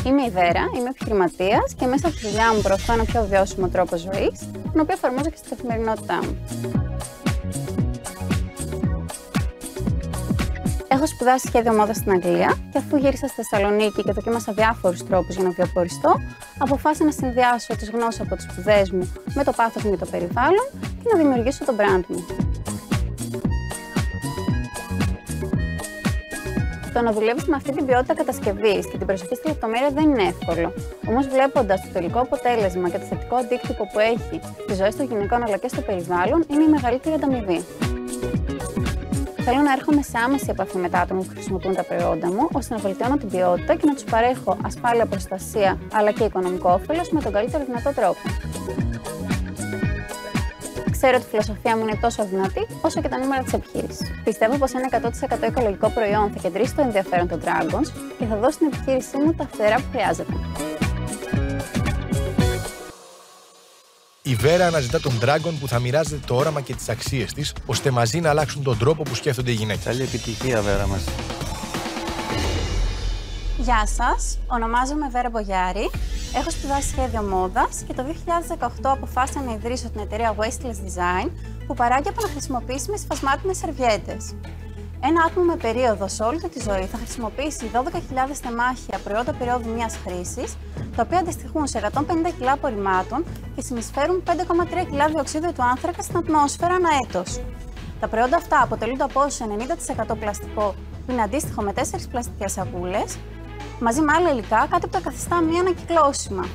Είμαι η Βέρα, είμαι επιχειρηματίας και μέσα από τη δουλειά μου προωθώ ένα πιο βιώσιμο τρόπο ζωής, τον οποίο εφαρμόζω και στην καθημερινότητά μου. Έχω σπουδάσει σχέδιο μόδας στην Αγγλία και αφού γύρισα στη Θεσσαλονίκη και δοκίμασα διάφορους τρόπους για να βιοποριστώ, αποφάσισα να συνδυάσω τις γνώσεις από τις σπουδές μου με το πάθος μου για το περιβάλλον και να δημιουργήσω το brand μου. Το να δουλεύεις με αυτή την ποιότητα κατασκευής και την προσοχή στη λεπτομέρεια δεν είναι εύκολο. Όμως, βλέποντας το τελικό αποτέλεσμα και το θετικό αντίκτυπο που έχει στη ζωή των γυναικών αλλά και στο περιβάλλον, είναι η μεγαλύτερη ανταμοιβή. Θέλω να έρχομαι σε άμεση επαφή με τα άτομα που χρησιμοποιούν τα προϊόντα μου, ώστε να βελτιώνω την ποιότητα και να τους παρέχω ασφάλεια, προστασία αλλά και οικονομικό όφελος με τον καλύτερο δυνατό τρόπο. Ξέρω ότι η φιλοσοφία μου είναι τόσο δυνατή όσο και τα νούμερα της επιχείρησης. Πιστεύω πως ένα 100% οικολογικό προϊόν θα κεντρήσει το ενδιαφέρον των Dragons και θα δώσει στην επιχείρησή μου τα φτερά που χρειάζεται. Η Βέρα αναζητά τον Dragon που θα μοιράζεται το όραμα και τις αξίες της, ώστε μαζί να αλλάξουν τον τρόπο που σκέφτονται οι γυναίκες. Καλή επιτυχία, Βέρα μας. Γεια σας, ονομάζομαι Βέρα Μπογιάρη. Έχω σπουδάσει σχέδιο μόδας και το 2018 αποφάσισα να ιδρύσω την εταιρεία Wasteless Design που παράγει επαναχρησιμοποιήσιμες υφασμάτινες σερβιέτες. Ένα άτομο με περίοδο σε όλη του τη ζωή θα χρησιμοποιήσει 12.000 τεμάχια προϊόντα περίοδου μιας χρήσης, τα οποία αντιστοιχούν σε 150 κιλά απορριμμάτων και συνεισφέρουν 5,3 κιλά διοξείδιο του άνθρακα στην ατμόσφαιρα ανά έτος. Τα προϊόντα αυτά αποτελούνται από όσο 90% πλαστικό, που είναι αντίστοιχο με 4 πλαστικές σακούλες, μαζί με άλλα υλικά, κάτι που τα καθιστά μη ανακυκλώσιμα.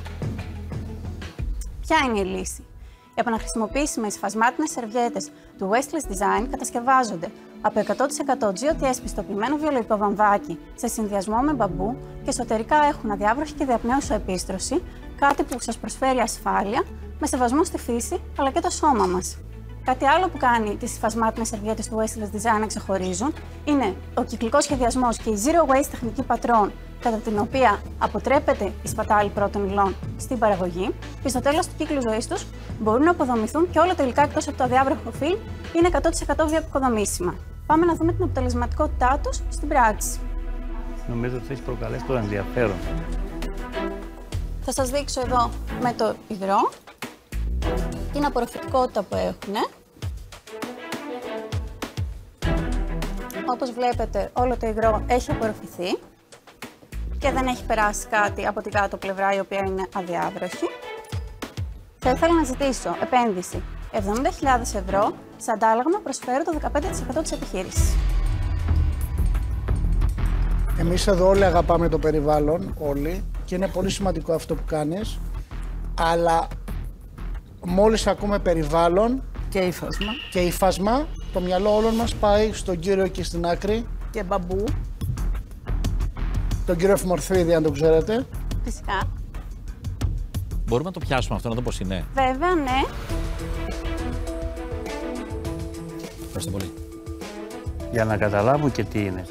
Ποια είναι η λύση? Οι επαναχρησιμοποιήσιμες υφασμάτινες σερβιέτες του Wasteless Design κατασκευάζονται από 100% GOTS πιστοποιημένο βιολογικό βαμβάκι σε συνδυασμό με μπαμπού και εσωτερικά έχουν αδιάβροχη και διαπνέουσα επίστρωση, κάτι που σας προσφέρει ασφάλεια, με σεβασμό στη φύση αλλά και το σώμα μας. Κάτι άλλο που κάνει τις υφασμάτινες σερβιέτες του Wasteless Design να ξεχωρίζουν είναι ο κυκλικός σχεδιασμός και η Zero Waste τεχνική πατρών, κατά την οποία αποτρέπεται η σπατάλη πρώτων υλών στην παραγωγή και στο τέλος του κύκλου ζωής τους μπορούν να αποδομηθούν και όλα τα υλικά εκτός από το αδιάβροχο φιλμ είναι 100% βιοαποδομήσιμα. Πάμε να δούμε την αποτελεσματικότητά τους στην πράξη. Νομίζω ότι έχει προκαλέσει το ενδιαφέρον. Θα σας δείξω εδώ με το υγρό την απορροφητικότητα που έχουν. Όπως βλέπετε, όλο το υγρό έχει απορροφηθεί και δεν έχει περάσει κάτι από την κάτω πλευρά, η οποία είναι αδιάβροχη. Θα ήθελα να ζητήσω επένδυση 70.000 ευρώ, σε αντάλλαγμα προσφέρω το 15% της επιχείρησης. Εμείς εδώ όλοι αγαπάμε το περιβάλλον, όλοι, και είναι πολύ σημαντικό αυτό που κάνεις, αλλά μόλις ακούμε περιβάλλον και υφάσμα, το μυαλό όλων μας πάει στον κύριο εκεί στην άκρη. Και μπαμπού. Τον κύριο Εφημορφίδη, αν το ξέρετε. Φυσικά. Μπορούμε να το πιάσουμε αυτό, να δω πώς είναι? Βέβαια, ναι. Ευχαριστώ πολύ. Για να καταλάβω και τι είναι.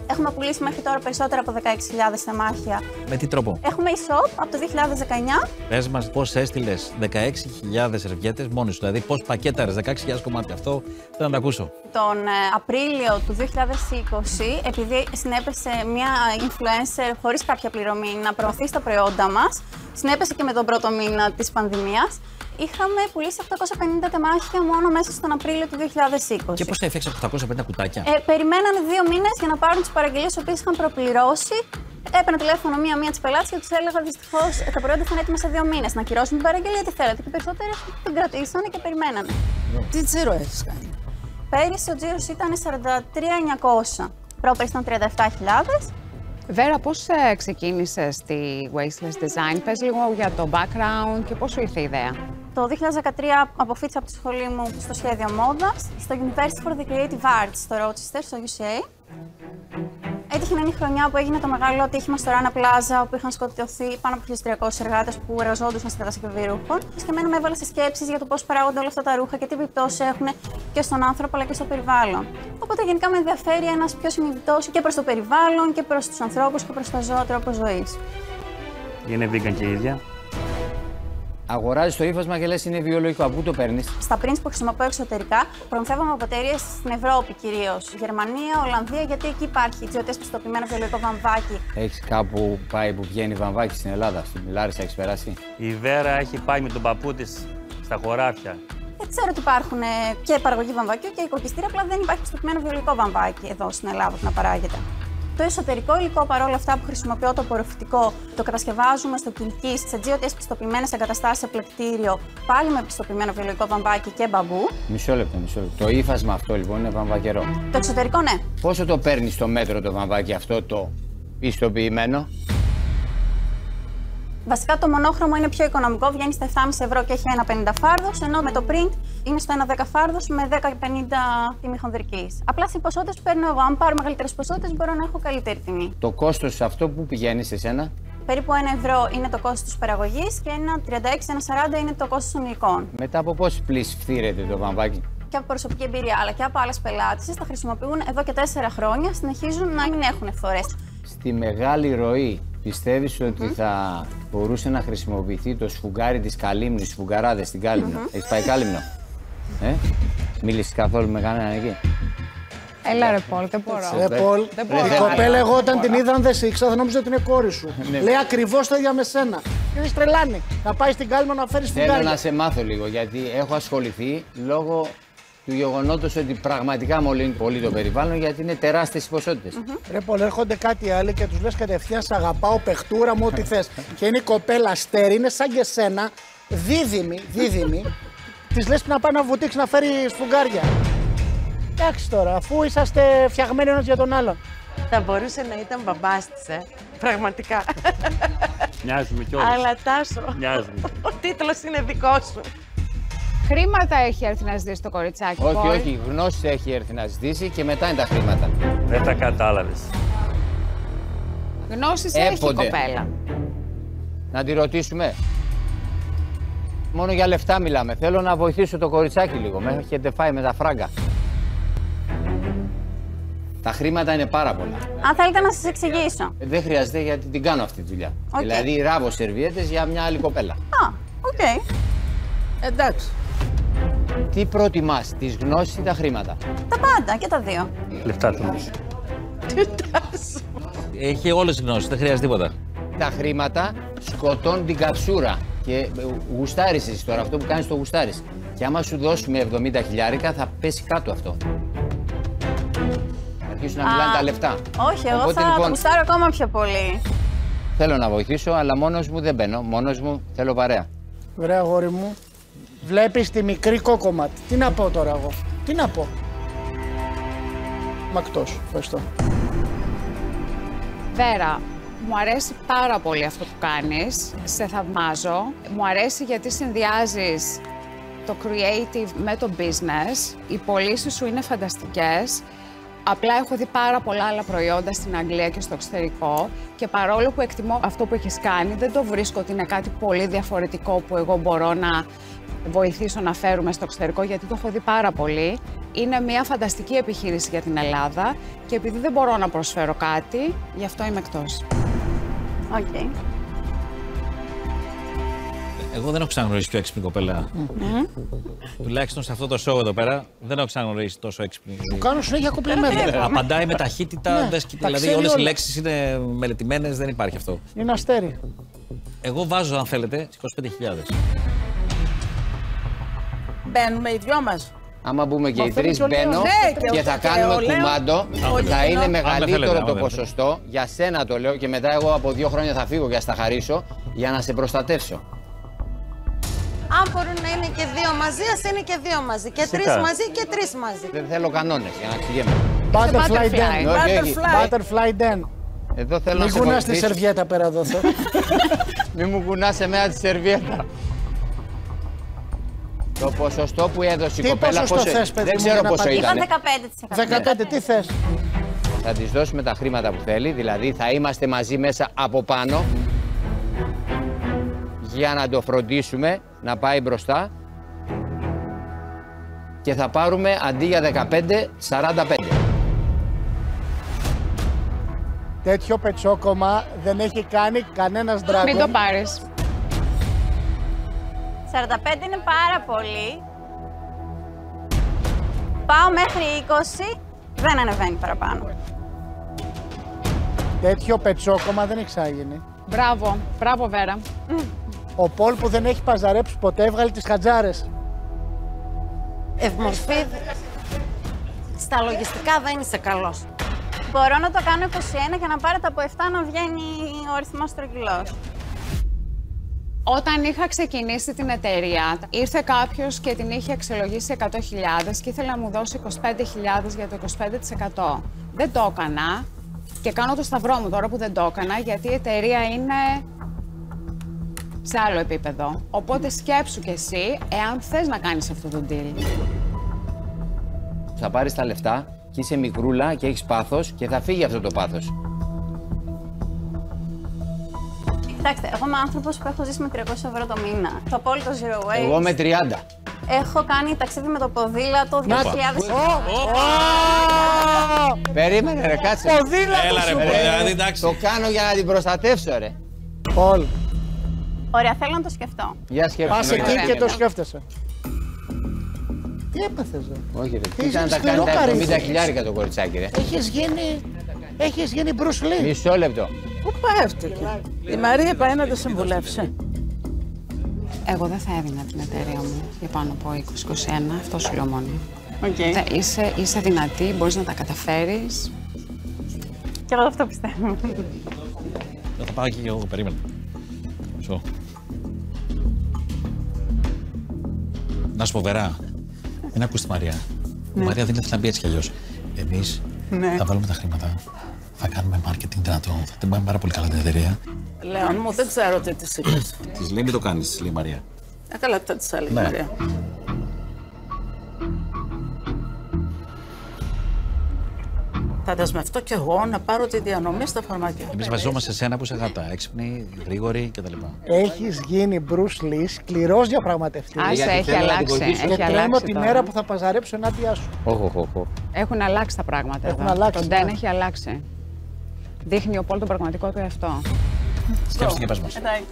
Έχουμε πουλήσει μέχρι τώρα περισσότερα από 16.000 τεμάχια. Με τι τρόπο? Έχουμε e-shop από το 2019. Πες μας πώς έστειλες 16.000 σερβιέτες μόνοι σου, δηλαδή πώς πακέταρες 16.000 κομμάτια. Αυτό θέλω να το ακούσω. Τον Απρίλιο του 2020, επειδή συνέπεσε μια influencer χωρίς κάποια πληρωμή να προωθεί τα προϊόντα μας, συνέπεσε και με τον πρώτο μήνα της πανδημίας, είχαμε πουλήσει 850 τεμάχια μόνο μέσα στον Απρίλιο του 2020. Και πώς τα έφτιαξε 850 κουτάκια? Περιμένανε 2 μήνες για να πάρουν τις παραγγελίες τις οποίες είχαν προπληρώσει. Έπαιρνα τηλέφωνο μία-μία τις πελάτες και τους έλεγα δυστυχώς τα προϊόντα θα είναι έτοιμα σε 2 μήνες. Να ακυρώσουν την παραγγελία, τι θέλετε. Και περισσότεροι την κρατήσανε και περιμένανε. Τι τζίρο έχεις κάνει? Πέρυσι ο τζίρος ήταν 43.900. Πρόπερσι ήταν 37.000. Βέρα, πώς ξεκίνησες στη Wasteless Design? Πες λίγο για το background και πώς σου ήρθε η ιδέα. Το 2013 αποφύτησα από τη σχολή μου στο σχέδιο μόδας, στο University for the Creative Arts στο Rochester, στο USA. Έτυχε να είναι η χρονιά που έγινε το μεγάλο ατύχημα στο Rana Plaza, όπου είχαν σκοτωθεί πάνω από 1.300 εργάτες που εργαζόντουσαν στην κατασκευή ρούχων. Και εμένα με έβαλε σε σκέψεις για το πώς παράγονται όλα αυτά τα ρούχα και τι επιπτώσεις έχουν και στον άνθρωπο αλλά και στο περιβάλλον. Οπότε γενικά με ενδιαφέρει ένας πιο συνειδητός και προς το περιβάλλον και προς τους ανθρώπους και προς τα ζώα τρόπος ζωής. Είναι vegan και η ίδια. Αγοράζεις το ύφασμα και λες είναι βιολογικό. Από πού το παίρνεις? Στα prints που χρησιμοποιώ εξωτερικά, προμηθεύομαι από εταιρείες στην Ευρώπη κυρίως. Γερμανία, Ολλανδία, γιατί εκεί υπάρχει GOTS πιστοποιημένο βιολογικό βαμβάκι. Έχεις κάπου πάει που βγαίνει βαμβάκι στην Ελλάδα, στην Λάρισα έχεις περάσει? Η Βέρα έχει πάει με τον παππού της στα χωράφια. Δεν ξέρω ότι υπάρχουν και παραγωγή βαμβακιού και οικοκυστήρια, απλά δεν υπάρχει πιστοποιημένο βιολογικό βαμβάκι εδώ στην Ελλάδα που να παράγεται. Το εσωτερικό υλικό, παρόλα αυτά που χρησιμοποιώ, το απορροφητικό, το κατασκευάζουμε στο Κιλκής, σε GOTS πιστοποιημένες εγκαταστάσεις σε πλεκτήριο, πάλι με πιστοποιημένο βιολογικό βαμβάκι και μπαμπού. Μισό λεπτό. Το ύφασμα αυτό λοιπόν είναι βαμβακερό. Το εξωτερικό, ναι. Πόσο το παίρνεις στο μέτρο το βαμβάκι αυτό το πιστοποιημένο? Βασικά το μονόχρωμο είναι πιο οικονομικό, βγαίνει στα 7,5 ευρώ και έχει 1,50 φάρδος, ενώ με το print είναι στο 1,10 φάρδος με 10,50 τιμή χονδρικής. Απλά στις ποσότητες που παίρνω εγώ, αν πάρω μεγαλύτερες ποσότητες, μπορώ να έχω καλύτερη τιμή. Το κόστος αυτό που πηγαίνει σε σένα? Περίπου 1 ευρώ είναι το κόστος της παραγωγής και ένα 36-1,40 είναι το κόστος των υλικών. Μετά από πόσες πλήσεις φτύρεται το βαμβάκι? Και από προσωπική εμπειρία, αλλά και από άλλες πελάτησες, τα χρησιμοποιούν εδώ και 4 χρόνια, συνεχίζουν να μην έχουν φθορές. Στη μεγάλη ροή, πιστεύεις ότι θα μπορούσε να χρησιμοποιηθεί το σφουγγάρι της Καλύμνης, σφουγγαράδες στην Κάλυμνο? Έχεις πάει Κάλυμνο? Μίλησες καθόλου με κανέναν εκεί? Έλα ρε Πολ, δεν μπορώ. Ρε Πολ, η κοπέλα εγώ όταν την είδα, αν δεν σε ήξερα, θα νόμιζα ότι είναι κόρη σου. Λέει ακριβώς το ίδιο με σένα. Είναι τρελάνη. Να πάει στην Κάλυμνο να φέρει σφουγγάρι. Θέλω να σε μάθω λίγο, γιατί έχω ασχοληθεί λόγω του γεγονότος ότι πραγματικά μολύνει πολύ το περιβάλλον, γιατί είναι τεράστιες οι ποσότητες. Ρε Πολ, έρχονται κάτι άλλοι και τους λες κατευθείαν σ' αγαπάω, παιχτούρα μου, ό,τι θες. Και είναι η κοπέλα αστέρι, είναι σαν και σένα, δίδυμη. Της λες να πάει να βουτήξει να φέρει σφουγγάρια. Εντάξει τώρα, αφού είσαστε φτιαγμένοι ένας για τον άλλον. Θα μπορούσε να ήταν μπαμπάς της, πραγματικά. Μοιάζουμε κιόλας. Αλλά Τάσο, Μοιάζουμε. ο τίτλος είναι δικό σου. Χρήματα έχει έρθει να ζητήσει το κοριτσάκι. Όχι, Πολ. όχι, γνώση έχει έρθει να ζητήσει και μετά είναι τα χρήματα. Δεν τα κατάλαβες. Γνώσεις έχει η κοπέλα. Να τη ρωτήσουμε. Μόνο για λεφτά μιλάμε. Θέλω να βοηθήσω το κοριτσάκι λίγο. Με έχετε φάει με τα φράγκα. Τα χρήματα είναι πάρα πολλά. Αν θέλετε να σας εξηγήσω. Δεν χρειάζεται γιατί την κάνω αυτή τη δουλειά. Okay. Δηλαδή ράβω σερβιέτες για μια άλλη κοπέλα. Α, οκ. Εντάξει. Τι προτιμάς, τις γνώσεις ή τα χρήματα? Τα πάντα και τα δύο. Λεφτά του νους. Έχει όλες τις γνώσεις, δεν χρειάζεται τίποτα. Τα χρήματα σκοτώνουν την κατσούρα. Και γουστάρεις εσύ τώρα, αυτό που κάνεις το γουστάρεις. Και άμα σου δώσουμε 70 χιλιάρικα θα πέσει κάτω αυτό. Θα αρχίσουν να μιλάνε τα λεφτά. Όχι, εγώ Οπότε, θα λοιπόν, το γουστάρω ακόμα πιο πολύ. θέλω να βοηθήσω, αλλά μόνος μου δεν μπαίνω. Μόνος μου θέλω παρέα. Βρε αγόρι μου, βλέπεις τη μικρή κόκκοματ. Τι να πω τώρα εγώ, τι να πω. Μακτός, ευχαριστώ. Βέρα, μου αρέσει πάρα πολύ αυτό που κάνεις, σε θαυμάζω. Μου αρέσει γιατί συνδυάζεις το creative με το business. Οι πωλήσεις σου είναι φανταστικές. Απλά έχω δει πάρα πολλά άλλα προϊόντα στην Αγγλία και στο εξωτερικό και παρόλο που εκτιμώ αυτό που έχεις κάνει, δεν το βρίσκω ότι είναι κάτι πολύ διαφορετικό που εγώ μπορώ να βοηθήσω να φέρουμε στο εξωτερικό, γιατί το έχω δει πάρα πολύ. Είναι μια φανταστική επιχείρηση για την Ελλάδα και επειδή δεν μπορώ να προσφέρω κάτι, γι' αυτό είμαι εκτός. Οκ. Εγώ δεν έχω ξαναγνωρίσει πιο έξυπνη κοπέλα. Τουλάχιστον σε αυτό το show εδώ πέρα δεν έχω ξαναγνωρίσει τόσο έξυπνη. Του κάνω συνέχεια κομπλιμέντα. Απαντάει με ταχύτητα, Ναι, δηλαδή ξέρει όλες οι όλα. λέξεις είναι μελετημένες, δεν υπάρχει αυτό. Είναι αστέρι. Εγώ βάζω, αν θέλετε, 25.000. Μπαίνουμε οι δυο μας. Άμα μπούμε και οι αυτό τρεις είναι και ο μπαίνω Ναι, και θα κάνουμε λέω, κουμάντο, όχι, θα είναι αν δεν μεγαλύτερο θέλετε, το αν δεν ποσοστό. Για σένα το λέω και μετά εγώ από 2 χρόνια θα φύγω για να στα χαρίσω για να σε προστατεύσω. Αν μπορούν να είναι και δύο μαζί, ας είναι και δύο μαζί. Και Φυσικά. 3 μαζί και 3 μαζί. Δεν θέλω κανόνες για να ξηγέμαι. Butterfly butterfly. den. Όχι, όχι. Butterfly den. Εδώ θέλω να Μην σε κουνάς τη βοηθήσω. σερβιέτα πέρα εδώ. Μη μου κουνάς εμένα τη σερβιέτα. Το ποσοστό που έδωσε η Τι κοπέλα ποσοστό πόσο θες, παιδί δεν μου, ξέρω για να πόσο απαντήσω. ήταν. 15%. 15, τι θες. Θα της δώσουμε τα χρήματα που θέλει, δηλαδή θα είμαστε μαζί μέσα από πάνω για να το φροντίσουμε να πάει μπροστά και θα πάρουμε αντί για 15, 45. Τέτοιο πετσόκομα δεν έχει κάνει κανένας Μην το Dragon. πάρεις. 45 είναι πάρα πολύ. Πάω μέχρι 20, δεν ανεβαίνει παραπάνω. Τέτοιο πετσόκομα δεν έχει ξαναγίνει. Μπράβο, μπράβο Βέρα. Ο Πολ που δεν έχει παζαρέψει ποτέ έβγαλε τις χατζάρες. Ευμορφή. Στα λογιστικά δεν είσαι καλός. Μπορώ να το κάνω 21 και να πάρετε από 7 να βγαίνει ο αριθμός στρογγυλός. Όταν είχα ξεκινήσει την εταιρεία, ήρθε κάποιος και την είχε αξιολογήσει 100.000 και ήθελε να μου δώσει 25.000 για το 25%. Δεν το έκανα και κάνω το σταυρό μου τώρα που δεν το έκανα, γιατί η εταιρεία είναι σε άλλο επίπεδο. Οπότε σκέψου κι εσύ, εάν θες να κάνεις αυτό το deal. Θα πάρεις τα λεφτά και είσαι μικρούλα και έχεις πάθος και θα φύγει αυτό το πάθος. Κοιτάξτε, εγώ είμαι άνθρωπος που έχω ζήσει με 300 ευρώ το μήνα. Το απόλυτο zero waste. Εγώ με 30. Έχω κάνει ταξίδι με το ποδήλατο 2.000 Περίμενε ρε, κάτσε. Έλα ρε, δηλαδή, εντάξει. Το κάνω για να την προστατεύσω ρε. Πολ, Ωραία, θέλω να το σκεφτώ. Για σκέψου. πας εκεί και το σκέφτεσαι. Τι έπαθες ρε. Όχι ρε, τι Είσαι ήταν να τα σκληρό κάνει τα καρύδι. 70.000 το κοριτσάκι ρε. Έχεις γίνει Bruce Lee. Μισό λεπτό. Πού πέφτηκε. Η Μαρία πάει να το συμβουλεύσει. Εγώ δεν θα έδινα την εταιρεία μου για πάνω από 20-21, αυτό σου λέω μόνο. Okay. Είσαι δυνατή, μπορείς να τα καταφέρεις. Και εγώ αυτό πιστεύω. Θα πάω και εγώ, περίμενα. Μισό. Να σου πω, Βερά, μην ακούς τη Μαρία. Η Μαρία δεν είναι να πει έτσι κι αλλιώς. Εμείς θα βάλουμε τα χρήματα, θα κάνουμε marketing δυνατό, θα την πάμε πάρα πολύ καλά την εταιρεία. Λέων μου, δεν ξέρω τι της είπες. Της λέει, μην το κάνεις, της λέει η Μαρία. Καλά, αυτά της έλεγε η Ναι. Μαρία. Θα δεσμευτώ κι εγώ να πάρω τη διανομή στα φαρμακεία. Εμείς βασιζόμαστε σε σένα που είσαι γάτα, έξυπνη, γρήγορη κτλ. Έχεις γίνει Bruce Lee, σκληρός διαπραγματευτής. Άσε, γιατί έχει θέλω να την αλλάξει. κολλήσω. Και Έχει τρέμω αλλάξει τη τώρα. μέρα που θα παζαρέψω ενάντια σου. Όχι. Έχουν αλλάξει τα πράγματα Έχουν εδώ. αλλάξει, Το Ντέν ναι. έχει αλλάξει. Δείχνει ο Πολ τον πραγματικό του εαυτό. Σκέψτε και πες μας. Εντάξει.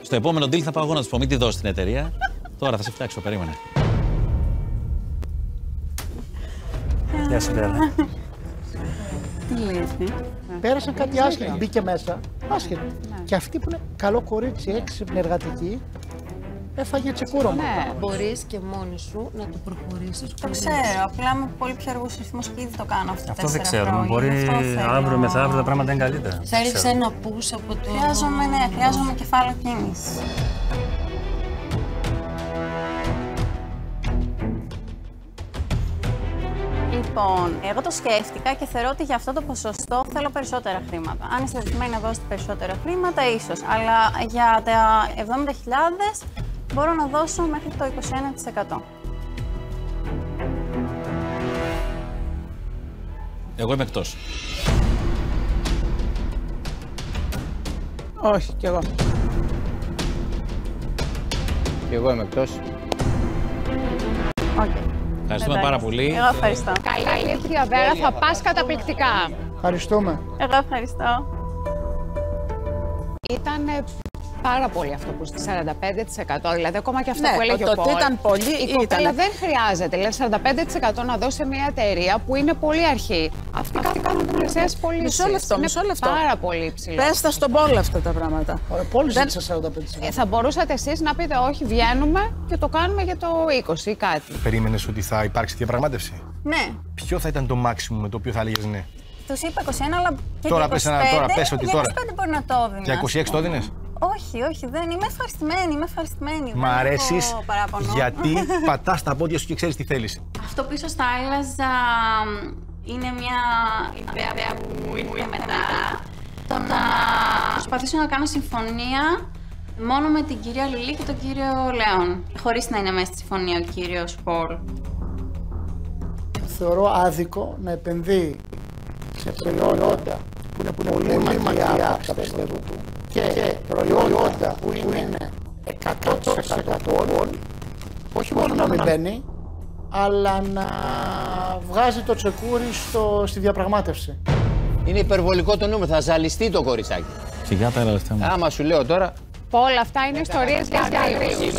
Στο επόμενο deal θα πάω εγώ να τους πω, μην τη δώσει την εταιρεία. Τώρα θα σε φτιάξω, περίμενε. Γεια σου, Βέρα. Τι λύση. Πέρασαν κάτι άσχετο, μπήκε μέσα. Άσχετο. Και αυτή που είναι καλό κορίτσι, έξυπνη, εργατική, έφαγε τσεκούρωμα. Ναι. Μπορείς και μόνη σου να το προχωρήσεις. Το ξέρω, απλά με πολύ πιο αργούς ρυθμούς και ήδη το κάνω αυτό. Αυτό δεν ξέρουμε. Μπορεί αύριο μεθαύριο τα πράγματα είναι καλύτερα. Θέλεις ένα push από το... Χρειάζομαι κεφάλαιο κίνηση. Λοιπόν, εγώ το σκέφτηκα και θεωρώ ότι για αυτό το ποσοστό θέλω περισσότερα χρήματα. Αν είστε δεδομένοι να δώσετε περισσότερα χρήματα, ίσως. Αλλά για τα 70.000 μπορώ να δώσω μέχρι το 21%. Εγώ είμαι εκτός. Όχι, κι εγώ. Και εγώ είμαι εκτός. Okay. Ευχαριστούμε πάρα πολύ. Εγώ ευχαριστώ. Καλή αλήθεια, Βέρα, θα πας καταπληκτικά. Ευχαριστούμε. Εγώ ευχαριστώ. Ήταν πάρα πολύ αυτό που στη 45%. Δηλαδή, ακόμα και αυτό Ναι, που έλεγε το ο ότι Πολ. ήταν πολύ, η κοπέλα ήτανε. δεν χρειάζεται. Δηλαδή, 45% να δώσει σε μια εταιρεία που είναι πολύ αρχή. Αυτοί κάνουν πολλές πωλήσεις. Μισό λεπτό. Πάρα πολύ ψηλό. Πες τα στον Πολ αυτά τα πράγματα. Πόλη Δεν- ζήτησε 45%. Θα μπορούσατε εσείς να πείτε όχι, βγαίνουμε και το κάνουμε για το 20 ή κάτι. Περίμενες ότι θα υπάρξει διαπραγμάτευση. Ναι, Ποιο θα ήταν το maximum με το οποίο θα έλεγες ναι? τους είπα 21, αλλά και Τώρα για πες 25, τώρα, πες ότι για τώρα. 25 μπορεί να το έδινα. Για 26 το έδινες? Όχι, όχι, δεν. Είμαι ευχαριστημένη. Μ' δεν αρέσεις έχω παράπονο. γιατί πατάς τα πόδια σου και ξέρεις τι θέλεις. Αυτό που ίσως θα άλλαζα είναι μια ιδέα που ήρθε μετά. Το να προσπαθήσω να κάνω συμφωνία μόνο με την κυρία Λιλή και τον κύριο Λέων. Χωρίς να είναι μέσα στη συμφωνία ο κύριος Πολ. Θεωρώ άδικο να επενδύει σε προϊόντα που είναι πολύ μακριά από τα πιστεύω του και προϊόντα που είναι 100% όχι μόνο να μην μπαίνει, αλλά να βγάζει το τσεκούρι στη διαπραγμάτευση. Είναι υπερβολικό το νούμερο, θα ζαλιστεί το κοριτσάκι. Σιγά τα λεφτά μου. Άμα σου λέω τώρα, Όλα αυτά είναι ιστορίες για αγρίους.